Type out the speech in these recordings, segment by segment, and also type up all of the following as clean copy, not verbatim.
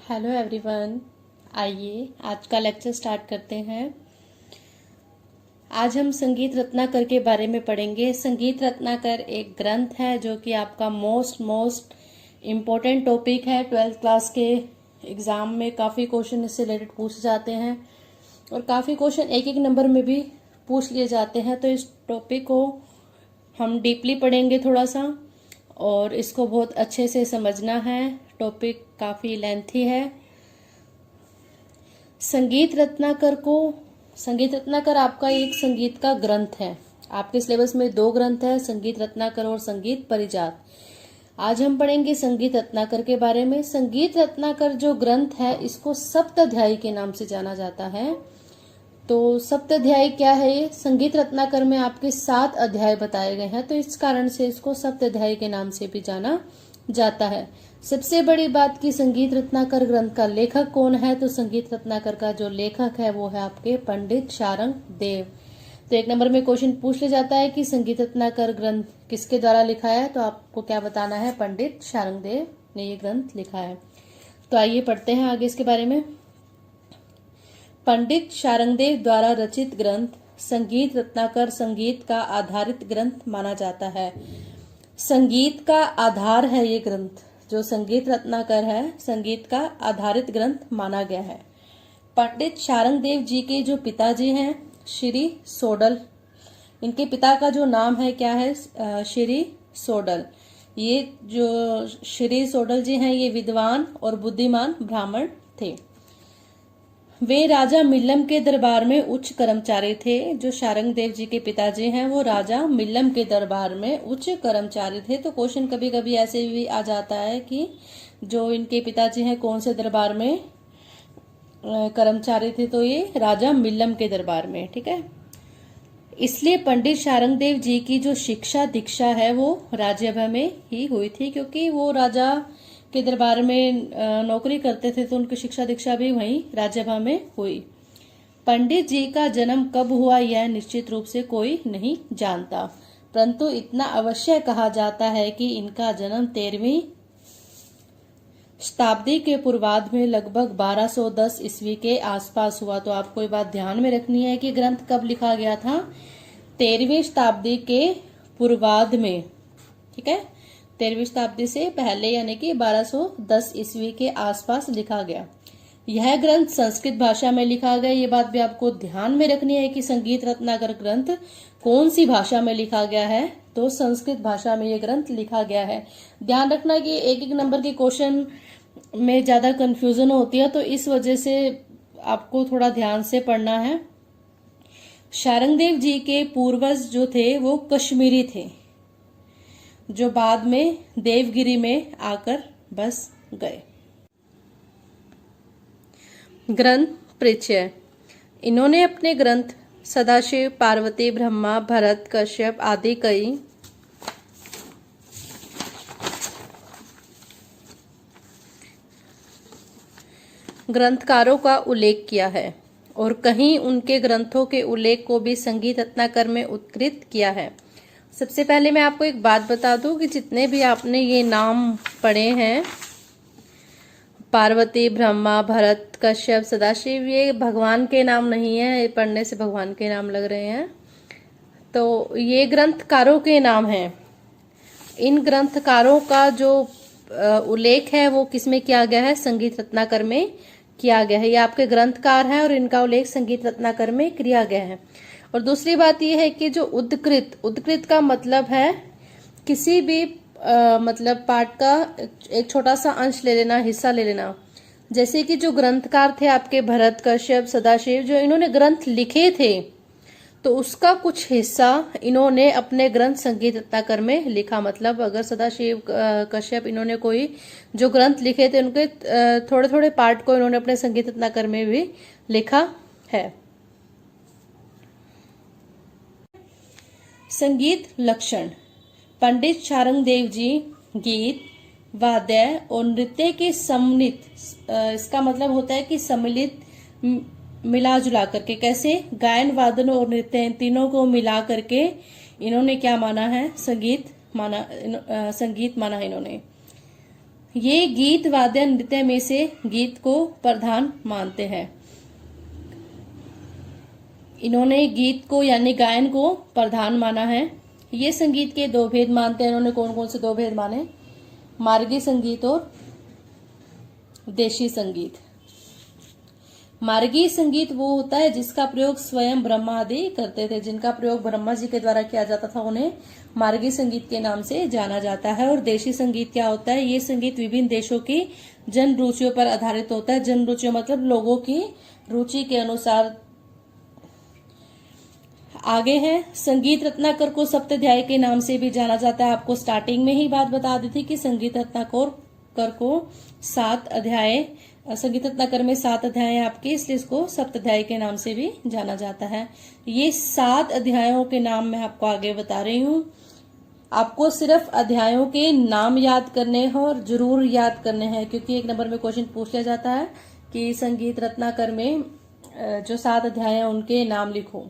Hello everyone, आइए आज का लेक्चर स्टार्ट करते हैं। आज हम संगीत रत्नाकर के बारे में पढ़ेंगे। संगीत रत्नाकर एक ग्रंथ है जो कि आपका मोस्ट इम्पोर्टेंट टॉपिक है। 12th क्लास के एग्ज़ाम में काफ़ी क्वेश्चन इससे रिलेटेड पूछे जाते हैं और काफ़ी क्वेश्चन एक नंबर में भी पूछ लिए जाते हैं। तो इस टॉपिक को हम डीपली पढ़ेंगे थोड़ा सा और इसको बहुत अच्छे से समझना है। टॉपिक काफ़ी लेंथी है। संगीत रत्नाकर आपका एक संगीत का ग्रंथ है। आपके सिलेबस में 2 ग्रंथ है, संगीत रत्नाकर और संगीत परिजात। आज हम पढ़ेंगे संगीत रत्नाकर के बारे में। संगीत रत्नाकर जो ग्रंथ है इसको सप्ताध्यायी के नाम से जाना जाता है। तो सप्ताध्यायी क्या है? ये संगीत रत्नाकर में आपके 7 अध्याय बताए गए हैं, तो इस कारण से इसको सप्ताध्यायी के नाम से भी जाना जाता है। सबसे बड़ी बात कि संगीत रत्नाकर ग्रंथ का लेखक कौन है, तो संगीत रत्नाकर का जो लेखक है वो है आपके पंडित शारंग देव। तो 1 नंबर में क्वेश्चन पूछ लिया जाता है कि संगीत रत्नाकर ग्रंथ किसके द्वारा लिखा है, तो आपको क्या बताना है? पंडित शारंग देव ने ये ग्रंथ लिखा है। तो आइए पढ़ते हैं आगे इसके बारे में। पंडित शारंग देव द्वारा रचित ग्रंथ संगीत रत्नाकर संगीत का आधारित ग्रंथ माना जाता है। संगीत का आधार है ये ग्रंथ। जो संगीत रत्नाकर है संगीत का आधारित ग्रंथ माना गया है। पंडित शारंग देव जी के जो पिताजी हैं श्री सोडल, इनके पिता का जो नाम है क्या है? श्री सोडल। ये जो श्री सोडल जी हैं ये विद्वान और बुद्धिमान ब्राह्मण थे। वे राजा मिल्लम के दरबार में उच्च कर्मचारी थे। जो शारंग देव जी के पिताजी हैं वो राजा मिल्लम के दरबार में उच्च कर्मचारी थे। तो क्वेश्चन कभी कभी ऐसे भी आ जाता है कि जो इनके पिताजी हैं कौन से दरबार में कर्मचारी थे, तो ये राजा मिल्लम के दरबार में। ठीक है, इसलिए पंडित शारंग देव जी की जो शिक्षा दीक्षा है वो राज्यसभा में ही हुई थी, क्योंकि वो राजा के दरबार में नौकरी करते थे, तो उनकी शिक्षा दीक्षा भी वहीं राज्यसभा में हुई। पंडित जी का जन्म कब हुआ यह निश्चित रूप से कोई नहीं जानता, परंतु इतना अवश्य कहा जाता है कि इनका जन्म 13वीं शताब्दी के पूर्वार्ध में लगभग 1210 ईस्वी के आसपास हुआ। तो आपको ये बात ध्यान में रखनी है कि ग्रंथ कब लिखा गया था? 13वीं शताब्दी के पूर्वार्ध में। ठीक है, 13वीं शताब्दी से पहले यानी कि 1210 ईस्वी के आसपास लिखा गया। यह ग्रंथ संस्कृत भाषा में लिखा गया। ये बात भी आपको ध्यान में रखनी है कि संगीत रत्नाकर ग्रंथ कौन सी भाषा में लिखा गया है, तो संस्कृत भाषा में ये ग्रंथ लिखा गया है। ध्यान रखना कि एक नंबर के क्वेश्चन में ज्यादा कंफ्यूजन होती है, तो इस वजह से आपको थोड़ा ध्यान से पढ़ना है। शारंग देव जी के पूर्वज जो थे वो कश्मीरी थे, जो बाद में देवगिरी में आकर बस गए। ग्रंथ परिचय। इन्होंने अपने ग्रंथ सदाशिव, पार्वती, ब्रह्मा, भरत, कश्यप आदि कई ग्रंथकारों का उल्लेख किया है और कहीं उनके ग्रंथों के उल्लेख को भी संगीत रत्नाकर में उत्कृत किया है। सबसे पहले मैं आपको एक बात बता दूं कि जितने भी आपने ये नाम पढ़े हैं, पार्वती, ब्रह्मा, भरत, कश्यप, सदाशिव, ये भगवान के नाम नहीं है। ये पढ़ने से भगवान के नाम लग रहे हैं, तो ये ग्रंथकारों के नाम हैं। इन ग्रंथकारों का जो उल्लेख है वो किसमें किया गया है? संगीत रत्नाकर में किया गया है। ये आपके ग्रंथकार हैं और इनका उल्लेख संगीत रत्नाकर में किया गया है। और दूसरी बात यह है कि जो उद्धकृत का मतलब है किसी भी मतलब पाठ का एक छोटा सा अंश ले लेना, हिस्सा ले लेना। जैसे कि जो ग्रंथकार थे आपके भरत, कश्यप, सदाशिव, जो इन्होंने ग्रंथ लिखे थे तो उसका कुछ हिस्सा इन्होंने अपने ग्रंथ संगीत रत्नाकर में लिखा। मतलब अगर सदाशिव, कश्यप इन्होंने कोई जो ग्रंथ लिखे थे उनके थोड़े थोड़े पार्ट को इन्होंने अपने संगीत रत्नाकर में भी लिखा है। संगीत लक्षण। पंडित शारंग देव जी गीत, वाद्य और नृत्य के सम्मिलित, इसका मतलब होता है कि सम्मिलित मिला जुला करके, कैसे गायन, वादन और नृत्य इन तीनों को मिला करके इन्होंने क्या माना है? संगीत माना है इन्होंने। ये गीत वाद्य नृत्य में से गीत को प्रधान मानते हैं। इन्होंने गीत को यानी गायन को प्रधान माना है। ये संगीत के दो भेद मानते हैं। इन्होंने कौन कौन से दो भेद माने? मार्गी संगीत और देशी संगीत। मार्गी संगीत वो होता है जिसका प्रयोग स्वयं ब्रह्मा आदि करते थे। जिनका प्रयोग ब्रह्मा जी के द्वारा किया जाता था उन्हें मार्गी संगीत के नाम से जाना जाता है। और देशी संगीत क्या होता है? ये संगीत विभिन्न देशों की जन रुचियों पर आधारित होता है। जन रुचियों मतलब लोगों की रुचि के अनुसार। आगे है, संगीत रत्नाकर को सप्ताध्याय के नाम से भी जाना जाता है। आपको स्टार्टिंग में ही बात बता दी थी कि संगीत रत्नाकर को 7 अध्याय, संगीत रत्नाकर में 7 अध्याय है आपके, इसलिए इसको सप्ताध्याय के नाम से भी जाना जाता है। ये 7 अध्यायों के नाम मैं आपको आगे बता रही हूँ। आपको सिर्फ अध्यायों के नाम याद करने हैं और जरूर याद करने हैं, क्योंकि 1 नंबर में क्वेश्चन पूछ लिया जाता है कि संगीत रत्नाकर में जो 7 अध्याय हैं उनके नाम लिखो।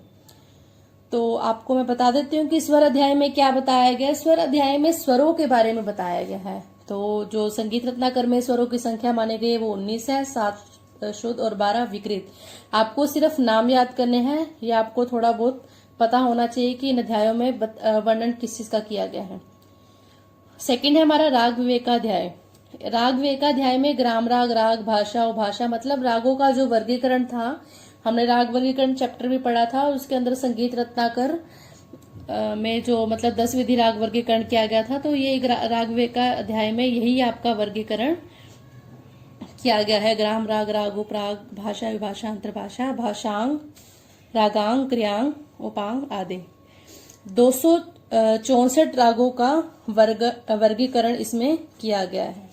तो आपको मैं बता देती हूँ कि स्वर अध्याय में क्या बताया गया है। स्वर अध्याय में स्वरों के बारे में बताया गया है। तो जो संगीत रत्नाकर में स्वरों की संख्या माने गई वो 19 है, 7 शुद्ध और 12 विकृत। आपको सिर्फ नाम याद करने हैं या आपको थोड़ा बहुत पता होना चाहिए कि इन अध्यायों में वर्णन किस चीज का किया गया है। सेकंड है हमारा राग विवेकाध्याय। राग विवेकाध्याय में ग्राम राग, राग, भाषा, उपभाषा मतलब रागों का जो वर्गीकरण था, हमने राग वर्गीकरण चैप्टर भी पढ़ा था और उसके अंदर संगीत रत्नाकर में जो मतलब 10 विधि राग वर्गीकरण किया गया था। तो ये राग विवेका अध्याय में यही आपका वर्गीकरण किया गया है। ग्राम राग, राग, उपराग, भाषा, विभाषा, अंतर्भाषा, भाषांग, रागांग, क्रियांग, उपांग आदि 264 रागों का वर्गीकरण इसमें किया गया है।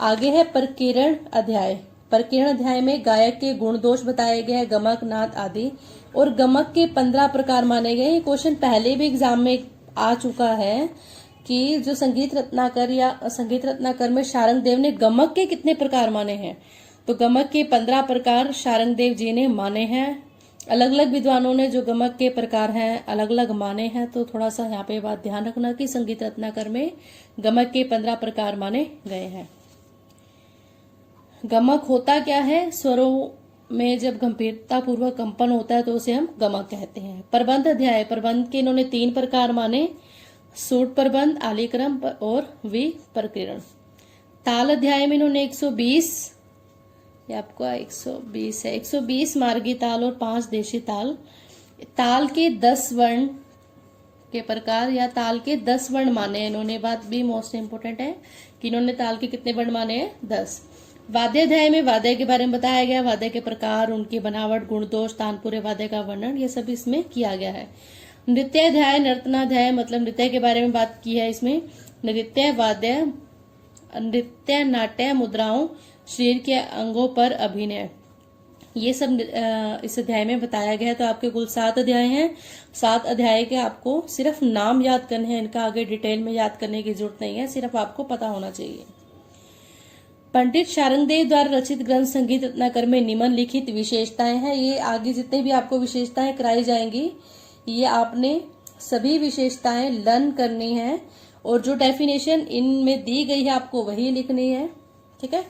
आगे है प्रकीर्ण अध्याय। प्रकीर्ण अध्याय में गायक के गुण दोष बताए गए हैं, गमक, नाद आदि, और गमक के 15 प्रकार माने गए। क्वेश्चन पहले भी एग्जाम में आ चुका है कि जो संगीत रत्नाकर में शारंग देव ने गमक के कितने प्रकार माने हैं। तो गमक के 15 प्रकार शारंग देव जी ने माने हैं। अलग अलग विद्वानों ने जो गमक के प्रकार हैं अलग अलग माने हैं। तो थोड़ा सा यहाँ पे बात ध्यान रखना कि संगीत रत्नाकर में गमक के 15 प्रकार माने गए हैं। गमक होता क्या है? स्वरों में जब गंभीरता पूर्वक कंपन होता है तो उसे हम गमक कहते हैं। प्रबंध अध्याय। प्रबंध के इन्होंने 3 प्रकार माने, सूट प्रबंध, आलिक्रम और विप्रकीर्ण। ताल अध्याय में इन्होंने 120, ये आपको 120 है, 120 मार्गी ताल और 5 देशी ताल। ताल के 10 वर्ण के प्रकार या ताल के 10 वर्ण माने। इन्होंने बात भी मोस्ट इंपोर्टेंट है कि इन्होंने ताल के कितने वर्ण माने हैं? 10। वाद्य अध्याय में वाद्य के बारे में बताया गया, वाद्य के प्रकार, उनकी बनावट, गुण दोष, तानपुरे वाद्य का वर्णन, ये सब इसमें किया गया है। नृत्य अध्याय, नर्तनाध्याय मतलब नृत्य के बारे में बात की है इसमें। नृत्य, वाद्य, नृत्य, नाट्य, मुद्राओं, शरीर के अंगों पर अभिनय, ये सब इस अध्याय में बताया गया है। तो आपके कुल 7 अध्याय हैं। 7 अध्याय के आपको सिर्फ नाम याद करने हैं, इनका आगे डिटेल में याद करने की जरूरत नहीं है, सिर्फ आपको पता होना चाहिए। पंडित शारंगदेव द्वारा रचित ग्रंथ संगीत रत्नाकर में निम्नलिखित विशेषताएं हैं। ये आगे जितने भी आपको विशेषताएं कराई जाएंगी ये आपने सभी विशेषताएं लर्न करनी है और जो डेफिनेशन इनमें दी गई है आपको वही लिखनी है। ठीक है।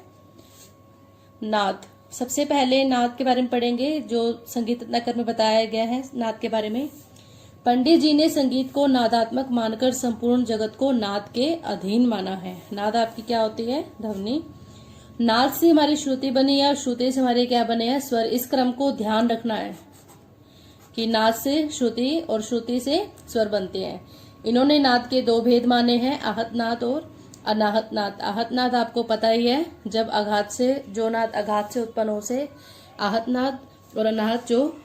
नाद, सबसे पहले नाद के बारे में पढ़ेंगे जो संगीत रत्नाकर में बताया गया है। नाद के बारे में, पंडित जी ने संगीत को नादात्मक मानकर संपूर्ण जगत को नाद के अधीन माना है। नाद आपकी क्या होती है? ध्वनि। नाद से हमारी श्रुति बनी है और श्रुति से हमारे क्या बने हैं? स्वर। इस क्रम को ध्यान रखना है कि नाद से श्रुति और श्रुति से स्वर बनते हैं। इन्होंने नाद के 2 भेद माने हैं, आहत नाद और अनाहत नाद। आहत नाद आपको पता ही है, जब आघात से, जो नाद आघात से उत्पन्न हो से आहत नाद, और अनाहत जो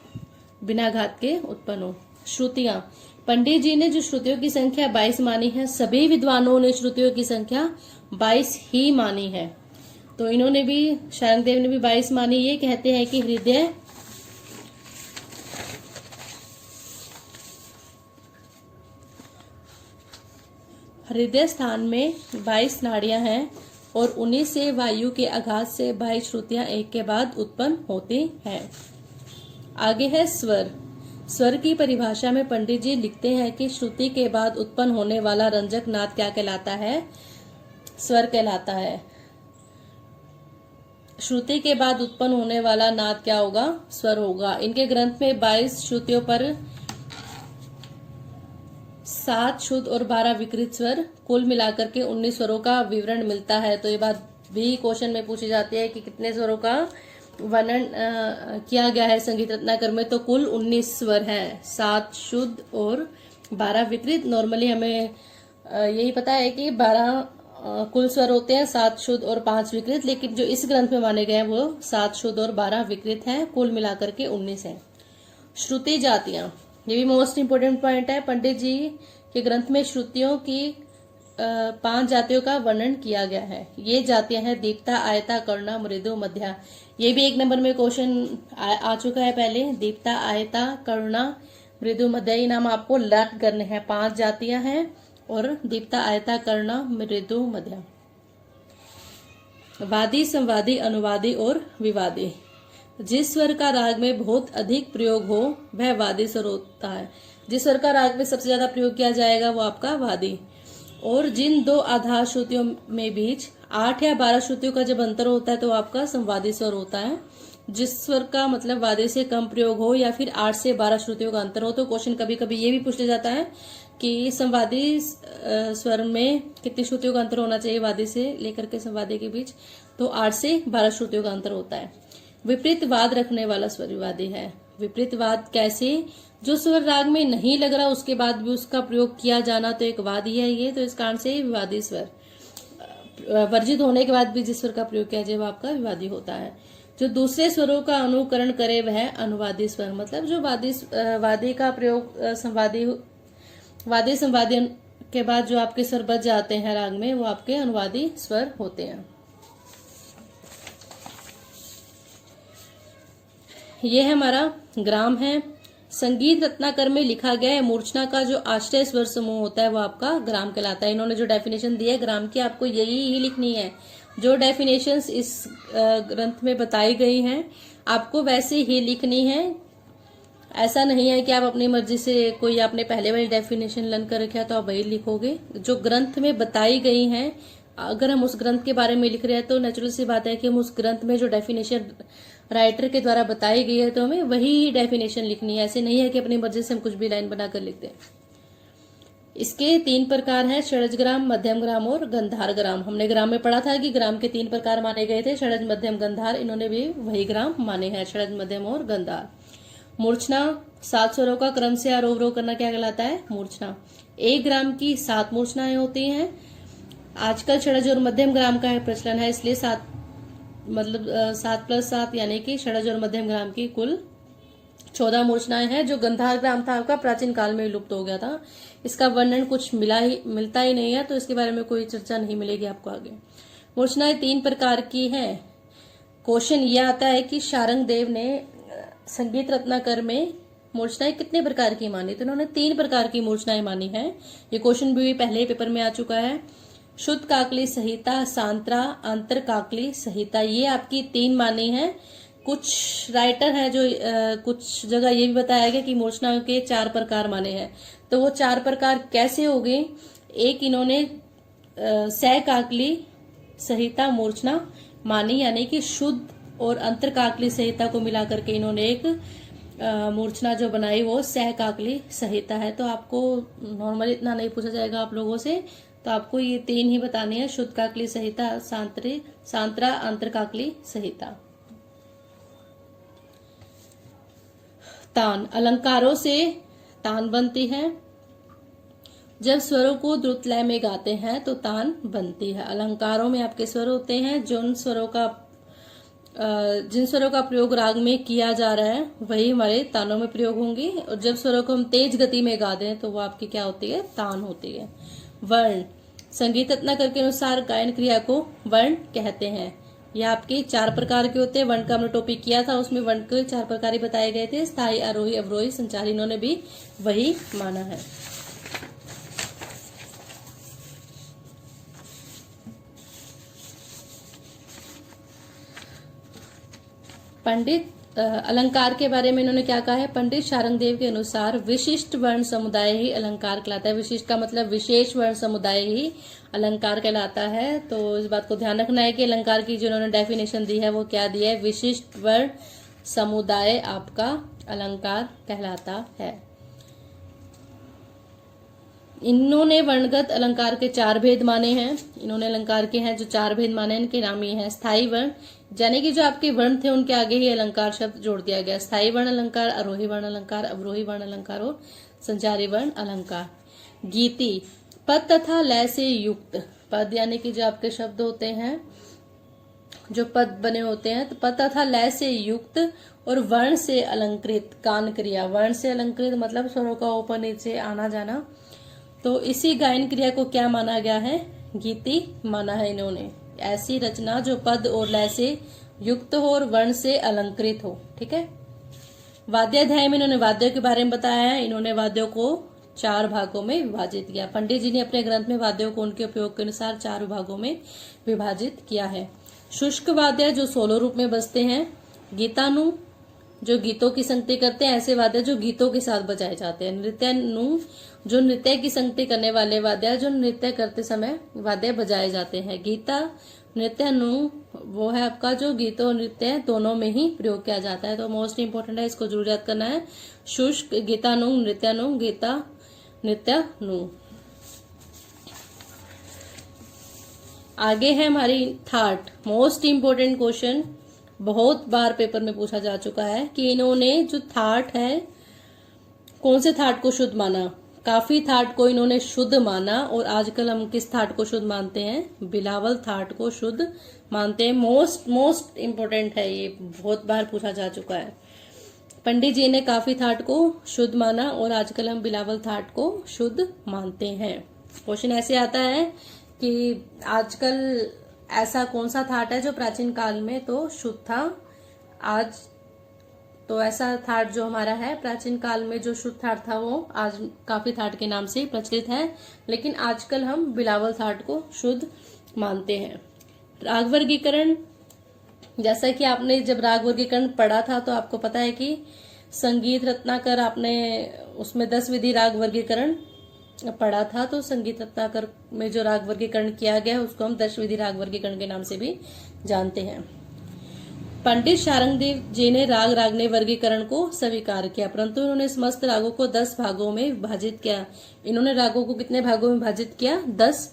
बिना आघात के उत्पन्न हो। श्रुतियां, पंडित जी ने जो श्रुतियों की संख्या 22 मानी है, सभी विद्वानों ने श्रुतियों की संख्या 22 ही मानी है। तो इन्होंने भी, शारंगदेव ने भी 22 मानी। ये कहते हैं कि हृदय स्थान में 22 नाड़ियां हैं और उन्हीं से वायु के आघात से 22 श्रुतियां एक के बाद उत्पन्न होती हैं। आगे है स्वर। स्वर की परिभाषा में पंडित जी लिखते हैं कि श्रुति के बाद उत्पन्न होने वाला रंजक नाद क्या कहलाता है? स्वर कहलाता है। श्रुति के बाद उत्पन्न होने वाला नाद क्या होगा? स्वर होगा। इनके ग्रंथ में 22 श्रुतियों पर 7 शुद्ध और 12 विकृत स्वर, कुल मिलाकर के 19 स्वरों का विवरण मिलता है। तो ये बात भी क्वेश्चन में पूछी जाती है कि कितने स्वरों का वर्णन किया गया है संगीत रत्नाकर में। तो कुल 19 स्वर हैं, 7 शुद्ध और 12 विकृत। नॉर्मली हमें यही पता है कि 12 कुल स्वर होते हैं, 7 शुद्ध और 5 विकृत, लेकिन जो इस ग्रंथ में माने गए हैं वो 7 शुद्ध और 12 विकृत हैं, कुल मिलाकर के 19 हैं। श्रुति जातियां, ये भी मोस्ट इंपोर्टेंट पॉइंट है। पंडित जी के ग्रंथ में श्रुतियों की 5 जातियों का वर्णन किया गया है। ये जातियां हैं दीप्ता, आयता, करुणा, मृदु, मध्या। ये भी 1 नंबर में क्वेश्चन आ चुका है पहले। दीप्ता, आयता, करुणा, मृदु, मध्या, ये नाम आपको लर्न करने हैं। 5 जातियां हैं और दीप्ता, आयता, करुणा, मृदु, मध्या। वादी, संवादी, अनुवादी और विवादी। जिस स्वर का राग में बहुत अधिक प्रयोग हो वह वादी स्वर होता है। जिस स्वर का राग में सबसे ज्यादा प्रयोग किया जाएगा वो आपका वादी। और जिन 2 आधार श्रुतियों में बीच 8 या 12 श्रुतियों का जब अंतर होता है तो आपका संवादी स्वर होता है। जिस स्वर का मतलब वादी से कम प्रयोग हो या फिर 8 से 12 श्रुतियों का अंतर हो। तो क्वेश्चन कभी कभी ये भी पूछ लिया जाता है कि संवादी स्वर में कितनी श्रुतियों का अंतर होना चाहिए वादी से लेकर के संवादी के बीच। तो 8 से 12 श्रुतियों का अंतर होता है। विपरीत वाद रखने वाला स्वर विवादी है। विपरीत वाद कैसे? जो स्वर राग में नहीं लग रहा उसके बाद भी उसका प्रयोग किया जाना तो एक वादी है ये। तो इस कारण से विवादी स्वर, वर्जित होने के बाद भी जिस स्वर का प्रयोग किया जाए वो आपका विवादी होता है। जो दूसरे स्वरों का अनुकरण करे वह अनुवादी स्वर। मतलब जो वादी का प्रयोग वादी संवादी के बाद जो आपके स्वर बच जाते हैं राग में वो आपके अनुवादी स्वर होते हैं। ये है हमारा ग्राम है। संगीत रत्नाकर में लिखा गया है मूर्छना का जो आश्रय स्वर समूह होता है वो आपका ग्राम कहलाता है। इन्होंने जो डेफिनेशन दी है ग्राम की आपको यही ही लिखनी है। जो डेफिनेशंस इस ग्रंथ में बताई गई हैं आपको वैसे ही लिखनी है। ऐसा नहीं है कि आप अपनी मर्जी से कोई आपने पहले वाली डेफिनेशन लर्न कर रखा है तो आप वही लिखोगे। जो ग्रंथ में बताई गई हैं, अगर हम उस ग्रंथ के बारे में लिख रहे हैं तो नेचुरल सी बात है कि हम उस ग्रंथ में जो डेफिनेशन राइटर के द्वारा बताई गई है तो हमें वही डेफिनेशन लिखनी है। ऐसे नहीं है कि अपनी मर्जी से हम कुछ भी लाइन बनाकर लिखते हैं। इसके 3 प्रकार हैं, षडज ग्राम, मध्यम ग्राम और गंधार ग्राम। हमने ग्राम में पढ़ा था कि ग्राम के 3 प्रकार माने गए थे, षडज, मध्यम, गंधार। इन्होंने भी वही ग्राम माने हैं, षडज, मध्यम और गंधार। मूर्छना, 7 स्वरों का क्रम से आरोह करना क्या कहलाता है? मूर्छना। 1 ग्राम की 7 मूर्छनाएं होती हैं। आजकल षडज और मध्यम ग्राम का प्रचलन है, इसलिए 7 + 7 यानी कि षडज और मध्यम ग्राम की कुल 14 मूर्छनाएं हैं। जो गंधार ग्राम था आपका प्राचीन काल में लुप्त हो गया था। इसका वर्णन कुछ मिलता ही नहीं है, तो इसके बारे में कोई चर्चा नहीं मिलेगी आपको आगे। मूर्छनाएं 3 प्रकार की हैं। क्वेश्चन ये आता है कि शारंग देव ने संगीत रत्नाकर में मूर्छनाएं कितने प्रकार की मानी? तो उन्होंने 3 प्रकार की मूर्छनाएं मानी है। ये क्वेश्चन भी पहले पेपर में आ चुका है। शुद्ध काकली संहिता, सांत्रा, अंतर काकली संहिता, ये आपकी 3 मानी है। कुछ राइटर हैं जो कुछ जगह ये भी बताया गया कि मूर्छनाओं के 4 प्रकार माने हैं। तो वो 4 प्रकार कैसे हो गए? एक इन्होंने सह काकली संहिता मूर्छना मानी, यानी कि शुद्ध और अंतर काकली संहिता को मिलाकर के इन्होंने एक मूर्छना जो बनाई वो सह काकली संहिता है। तो आपको नॉर्मली इतना नहीं पूछा जाएगा आप लोगों से, तो आपको ये 3 ही बतानी है, शुद्ध काकली संहिता, सांत्रा, अंतर काकली संहिता। तान, अलंकारों से तान बनती है। जब स्वरों को द्रुत लय में गाते हैं तो तान बनती है। अलंकारों में आपके स्वर होते हैं, जिन स्वरों का प्रयोग राग में किया जा रहा है वही हमारे तानों में प्रयोग होंगे। और जब स्वरों को हम तेज गति में गा दें तो वो आपकी क्या होती है? तान होती है। वर्ण, संगीत रत्नाकर के अनुसार गायन क्रिया को वर्ण कहते हैं। यह आपके 4 प्रकार के होते हैं। वर्ण का हमने टॉपिक किया था, उसमें वर्ण के 4 प्रकार ही बताए गए थे, स्थायी, आरोही, अवरोही, संचारी। इन्होंने भी वही माना है। पंडित अलंकार के बारे में इन्होंने क्या कहा है, पंडित शारंगदेव के अनुसार विशिष्ट वर्ण समुदाय ही अलंकार कहलाता है। विशिष्ट का मतलब विशेष वर्ण समुदाय ही अलंकार कहलाता है। तो इस बात को ध्यान रखना है कि अलंकार की जो इन्होंने डेफिनेशन दी है वो क्या दी है, विशिष्ट वर्ण समुदाय आपका अलंकार कहलाता है। इन्होंने वर्णगत अलंकार के 4 भेद माने हैं। इन्होंने अलंकार के हैं जो 4 भेद माने हैं, इनके नाम ये हैं। स्थायी वर्ण, यानी कि जो आपके वर्ण थे उनके आगे ही अलंकार शब्द जोड़ दिया गया। स्थायी वर्ण अलंकार, आरोही वर्ण अलंकार, अवरोही वर्ण अलंकार और संचारी वर्ण अलंकार। गीति, पद तथा लय से युक्त। पद यानी कि जो आपके शब्द होते हैं, जो पद बने होते हैं, तो पद तथा लय से युक्त और वर्ण से अलंकृत। कान क्रिया, वर्ण से अलंकृत मतलब स्वरों का ऊपर नीचे आना जाना। तो इसी गायन क्रिया को क्या माना गया है, गीति माना है इन्होंने। ऐसी रचना जो पद और लय से युक्त हो और वर्ण से अलंकृत हो। ठीक है। वाद्याध्याय में इन्होंने वाद्यों के बारे में बताया है। इन्होंने वाद्यों को 4 भागों में विभाजित किया। पंडित जी ने अपने ग्रंथ में वाद्यों को उनके उपयोग के अनुसार 4 विभागों में विभाजित किया है। शुष्क वाद्य जो सोलो रूप में बजते हैं, गीतानु जो गीतों की संगति करते हैं, ऐसे वाद्य जो गीतों के साथ बजाए जाते हैं। नृत्यानु जो नृत्य की संगति करने वाले वाद्य जो नृत्य करते समय वाद्य बजाए जाते हैं। गीता नृत्यानु वो है आपका जो गीत और नृत्य दोनों में ही प्रयोग किया जाता है। तो मोस्ट इंपोर्टेंट है, इसको जरूर याद करना है। शुष्क, गीतानु, नृत्यानु, गीता, नृत्यानु। आगे है हमारी थाट। मोस्ट इंपोर्टेंट क्वेश्चन, बहुत बार पेपर में पूछा जा चुका है कि इन्होंने जो थाट है, कौन से थाट को शुद्ध माना। काफी थाट को इन्होंने शुद्ध माना और आजकल हम किस थाट को शुद्ध मानते हैं, बिलावल थाट को शुद्ध मानते हैं। मोस्ट इंपोर्टेंट है, ये बहुत बार पूछा जा चुका है। पंडित जी ने काफी थाट को शुद्ध माना और आजकल हम बिलावल थाट को शुद्ध मानते हैं। क्वेश्चन ऐसे आता है कि आजकल ऐसा कौन सा थाट है जो प्राचीन काल में तो शुद्ध था, आज तो ऐसा थाट जो हमारा है प्राचीन काल में जो शुद्ध थाट था वो आज काफी थाट के नाम से प्रचलित है, लेकिन आजकल हम बिलावल थाट को शुद्ध मानते हैं। राग वर्गीकरण, जैसा कि आपने जब राग वर्गीकरण पढ़ा था तो आपको पता है कि संगीत रत्नाकर आपने उसमें 10 विधि राग वर्गीकरण पढ़ा था। तो संगीत रत्नाकर में जो राग वर्गीकरण किया गया उसको हम 10 विधि राग वर्गीकरण के नाम से भी जानते हैं। पंडित शारंगदेव जी ने राग रागने वर्गीकरण को स्वीकार किया, परंतु इन्होंने समस्त रागों को 10 भागों में विभाजित किया। इन्होंने रागों को कितने भागों में विभाजित किया, 10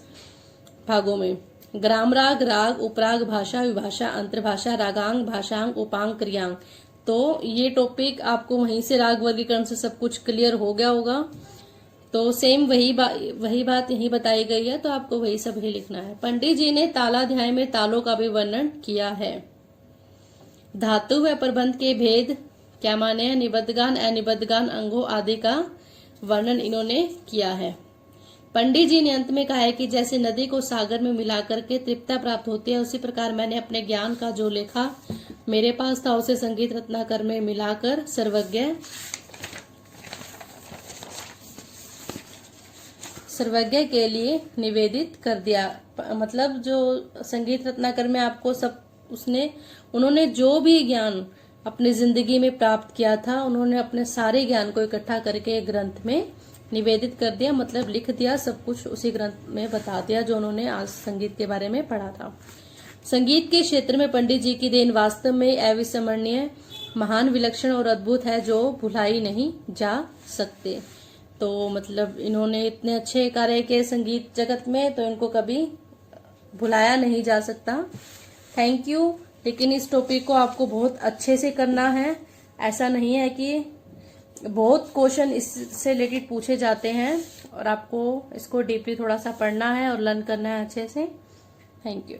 भागों में। ग्राम राग, राग, उपराग, भाषा, विभाषा, अंतर्भाषा, रागांग, भाषांग, उपांग, क्रियांग। तो ये टॉपिक आपको वहीं से राग वर्गीकरण से सब कुछ क्लियर हो गया होगा। तो सेम वही बात यही बताई गई है, तो आपको वही सब ही लिखना है। पंडित जी ने तालाध्याय में तालों का भी वर्णन किया है। धातु व प्रबंध के भेद क्या माने हैं, निबद्धगान, अनिबद्धगान, अंगों आदि का वर्णन इन्होंने किया है। पंडित जी ने अंत में कहा है कि जैसे नदी को सागर में मिलाकर के तृप्तता प्राप्त होती है, उसी प्रकार मैंने अपने ज्ञान का जो लेखा मेरे पास था उसे संगीत रत्नाकर में मिलाकर सर्वज्ञ के लिए निवेदित कर दिया। मतलब जो संगीत रत्नाकर में आपको सब उन्होंने जो भी ज्ञान अपनी जिंदगी में प्राप्त किया था, उन्होंने अपने सारे ज्ञान को इकट्ठा करके एक ग्रंथ में निवेदित कर दिया, मतलब लिख दिया, सब कुछ उसी ग्रंथ में बता दिया जो उन्होंने आज संगीत के बारे में पढ़ा था। संगीत के क्षेत्र में पंडित जी की देन वास्तव में अविस्मरणीय, महान, विलक्षण और अद्भुत है, जो भुलाई नहीं जा सकते। तो मतलब इन्होंने इतने अच्छे कार्य किए संगीत जगत में, तो इनको कभी भुलाया नहीं जा सकता। Thank you. लेकिन इस टॉपिक को आपको बहुत अच्छे से करना है, ऐसा नहीं है कि बहुत क्वेश्चन इससे रिलेटेड पूछे जाते हैं और आपको इसको डीपली थोड़ा सा पढ़ना है और लर्न करना है अच्छे से। Thank you.